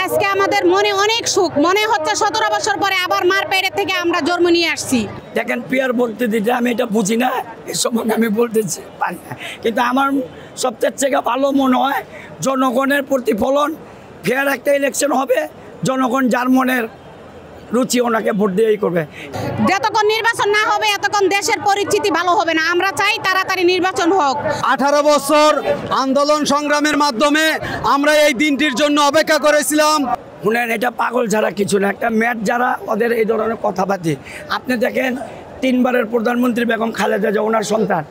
আজকে আমাদের মনে অনেক সুখ, মনে হচ্ছে 17 বছর পরে আবার মার পেটের থেকে আমরা জন্ম নিয়ে আসছি। দেখেন পিয়ার বলতে দিতে আমি এটা বুঝি না, এই সম্বন্ধে আমি বলতে পারি না, কিন্তু আমার সবচেয়ে থেকে ভালো মনে হয় জনগণের প্রতিফলন। ফেয়ার একটা ইলেকশন হবে, জনগণ যার মনের রুচি ওনাকে ভোট দিয়েই করবে। যতক্ষণ নির্বাচন না হবে এতক্ষণ দেশের পরিচিতি ভালো হবে না। আমরা চাই তাড়াতাড়ি নির্বাচন হোক। 18 বছর আন্দোলন সংগ্রামের মাধ্যমে আমরা এই দিনটির জন্য অপেক্ষা করেছিলাম। শুনেন, এটা পাগল ছাড়া কিছু না, একটা ম্যাট যারা ওদের এই ধরনের কথাবার্তি। আপনি দেখেন 3 বারের প্রধানমন্ত্রী বেগম খালেদা জিয়া, ওনার সন্তান,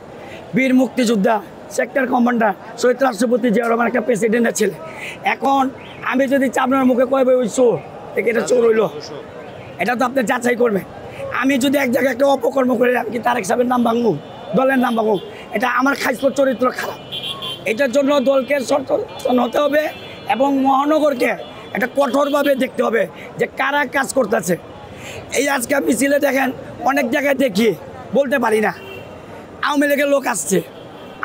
বীর মুক্তিযোদ্ধা, সেক্টর কমান্ডার শহীদ রাষ্ট্রপতি জিয়া রহমান, একটা প্রেসিডেন্টের ছেলে। এখন আমি যদি আপনার মুখে কইব ওই চোর, এটা চোর হইল, এটা তো আপনি যাচাই করবেন। আমি যদি এক জায়গায় একটা অপকর্ম করে আমি কি তারেক সাহেবের নাম ভাঙবো, দলের নাম ভাঙবো? এটা আমার খাসপুর চরিত্র খারাপ। এটার জন্য দলকে সচেতন হতে হবে এবং মহানগরকে এটা কঠোরভাবে দেখতে হবে যে কারা কাজ করতেছে। এই আজকে মিছিলে দেখেন অনেক জায়গায় দেখি, বলতে পারি না, আওয়ামী লীগের লোক আসছে।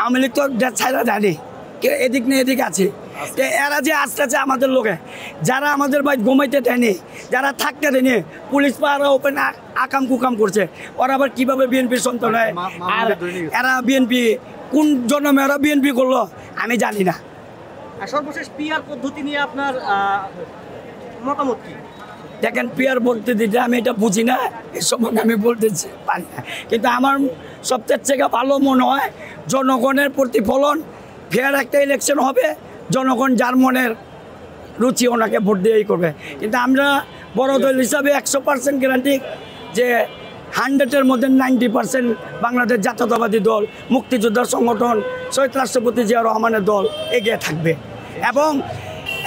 আওয়ামী লীগ তো ছাড়া জানি কে এদিক নিয়ে এদিক আছে। এরা যে আসতেছে আমাদের লোকে, যারা আমাদের বাড়ি ঘুমাইতে দেয়নি, যারা থাকতে দেয়নি, পুলিশ পাহারা ওপেন আকাম কুকাম করছে, ওরা আবার কীভাবে বিএনপির সন্তান হয়? আর এরা বিএনপি কোন জন্মে এরা বিএনপি করলো আমি জানি না। সর্বশেষ পিআর পদ্ধতি নিয়ে আপনার মতামত কি? দেখেন পিয়ার বলতে দিতে আমি এটা বুঝি না, এই সম্বন্ধে আমি বলতে পারি না, কিন্তু আমার সবচেয়ে থেকে ভালো মনে হয় জনগণের প্রতিফলন। ফেয়ার একটা ইলেকশন হবে, জনগণ যার মনের রুচি ওনাকে ভোট দিয়েই করবে। কিন্তু আমরা বড় দল হিসাবে 100% গ্যারান্টি যে 100-এর মধ্যে 90% বাংলাদেশ জাতীয়তাবাদী দল, মুক্তিযোদ্ধার সংগঠন, শহীদ রাষ্ট্রপতি জিয়া রহমানের দল এগিয়ে থাকবে।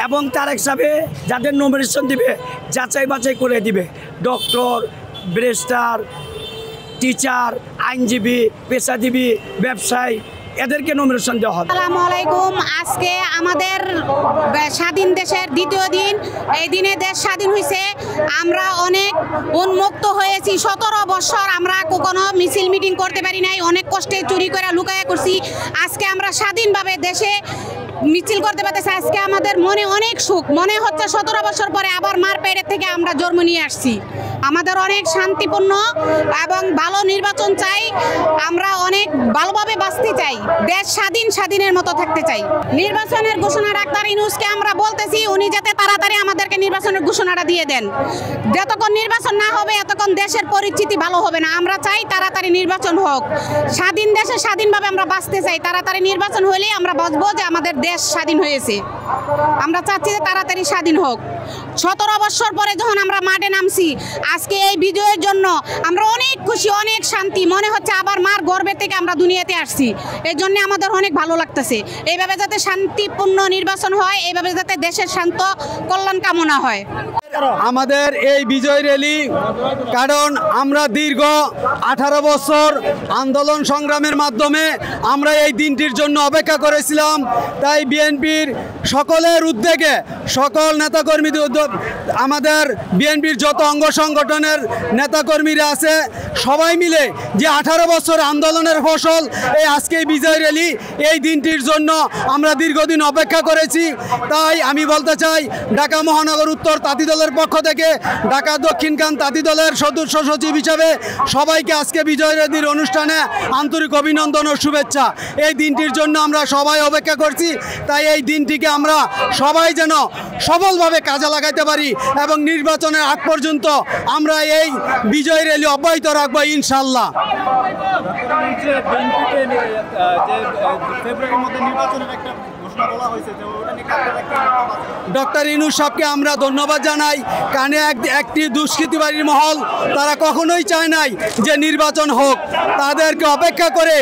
এবং তারেক সাহেব যাদের নমিনেশন দিবে যাচাই বাছাই করে দিবে। ডক্টর, ব্যারিস্টার, টিচার, আইনজীবী, পেশাজীবী, ব্যবসায়ী, এদেরকে নমিনেশন দেওয়া হবে। আসসালামু আলাইকুম। আজকে আমাদের স্বাধীন দেশের দ্বিতীয় দিন। এই দিনে দেশ স্বাধীন হয়েছে, আমরা অনেক উন্মুক্ত হয়েছি। 17 বছর আমরা কোনো মিছিল মিটিং করতে পারি নাই, অনেক কষ্টে চুরি করে লুকায়া করছি। আজকে আমরা স্বাধীনভাবে দেশে মিছিল করতে পারতেছি। আজকে আমাদের মনে অনেক সুখ, মনে হচ্ছে 17 বছর পরে আবার মার পেটের থেকে আমরা জন্ম নিয়ে আসছি। আমাদের অনেক শান্তিপূর্ণ এবং ভালো নির্বাচন চাই। আমরা অনেক ভালোভাবে বাঁচতে চাই, দেশ স্বাধীনের মতো থাকতে চাই। নির্বাচনের ঘোষণা ডাক্তার ইউনূসকে আমরা বলতেছি উনি যাতে তাড়াতাড়ি আমাদেরকে নির্বাচনের ঘোষণাটা দিয়ে দেন। যতক্ষণ নির্বাচন না হবে এতক্ষণ দেশের পরিচিতি ভালো হবে না। আমরা চাই তাড়াতাড়ি নির্বাচন হোক। স্বাধীন দেশে স্বাধীনভাবে আমরা বাঁচতে চাই। তাড়াতাড়ি নির্বাচন হলেই আমরা বুঝবো যে আমাদের দেশ স্বাধীন হয়েছে। আমরা চাচ্ছি যে তাড়াতাড়ি স্বাধীন হোক। 17 বছর পরে যখন আমরা মাঠে নামছি, আজকে এই বিজয়ের জন্য আমরা অনেক খুশি, অনেক শান্তি। মনে হচ্ছে আবার মার গর্ভের থেকে আমরা দুনিয়াতে আসছি। এই জন্য আমাদের অনেক ভালো লাগতেছে। এইভাবে যাতে শান্তিপূর্ণ নির্বাচন হয়, এইভাবে যাতে দেশের শান্ত কল্যাণ কামনা হয়। আমাদের এই বিজয় র্যালি, কারণ আমরা দীর্ঘ 18 বছর আন্দোলন সংগ্রামের মাধ্যমে আমরা এই দিনটির জন্য অপেক্ষা করেছিলাম। তাই বিএনপির সকলের উদ্যোগে, সকল নেতাকর্মীদের আমাদের বিএনপির যত অঙ্গ সংগঠনের নেতাকর্মীরা আছে, সবাই মিলে যে 18 বছর আন্দোলনের ফসল এই আজকে বিজয় র্যালি, এই দিনটির জন্য আমরা দীর্ঘদিন অপেক্ষা করেছি। তাই আমি বলতে চাই ঢাকা মহানগর উত্তর তাঁতি দলের পক্ষ থেকে, ঢাকা দক্ষিণখান তাঁতি দলের সদস্য সচিব হিসাবে সবাইকে আজকে বিজয় র্যালির অনুষ্ঠানে আন্তরিক অভিনন্দন ও শুভেচ্ছা। এই দিনটির জন্য আমরা সবাই অপেক্ষা করছি। তাই এই দিনটিকে আমরা সবাই যেন সফলভাবে কাজে লাগাইতে পারি এবং নির্বাচনের আগ পর্যন্ত আমরা এই বিজয় র্যালি অব্যাহত রাখবো ইনশাল্লাহ। ডক্টর ইউনূস সাহেবকে আমরা ধন্যবাদ জানাই। কারণে একটি দুষ্কৃতিবাদীর মহল, তারা কখনোই চায় নাই যে নির্বাচন হোক। তাদেরকে অপেক্ষা করে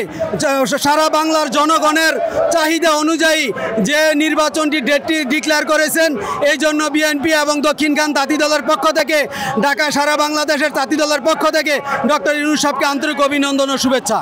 সারা বাংলার জনগণের চাহিদা অনুযায়ী যে নির্বাচনটি ডেটটি ডিক্লেয়ার করেছেন, এই জন্য বিএনপি এবং দক্ষিণখান তাঁতি দলের পক্ষ থেকে, ঢাকা সারা বাংলাদেশের তাঁতি দলের পক্ষ থেকে ডক্টর ইউনূস সাহেবকে আন্তরিক অভিনন্দন ও শুভেচ্ছা।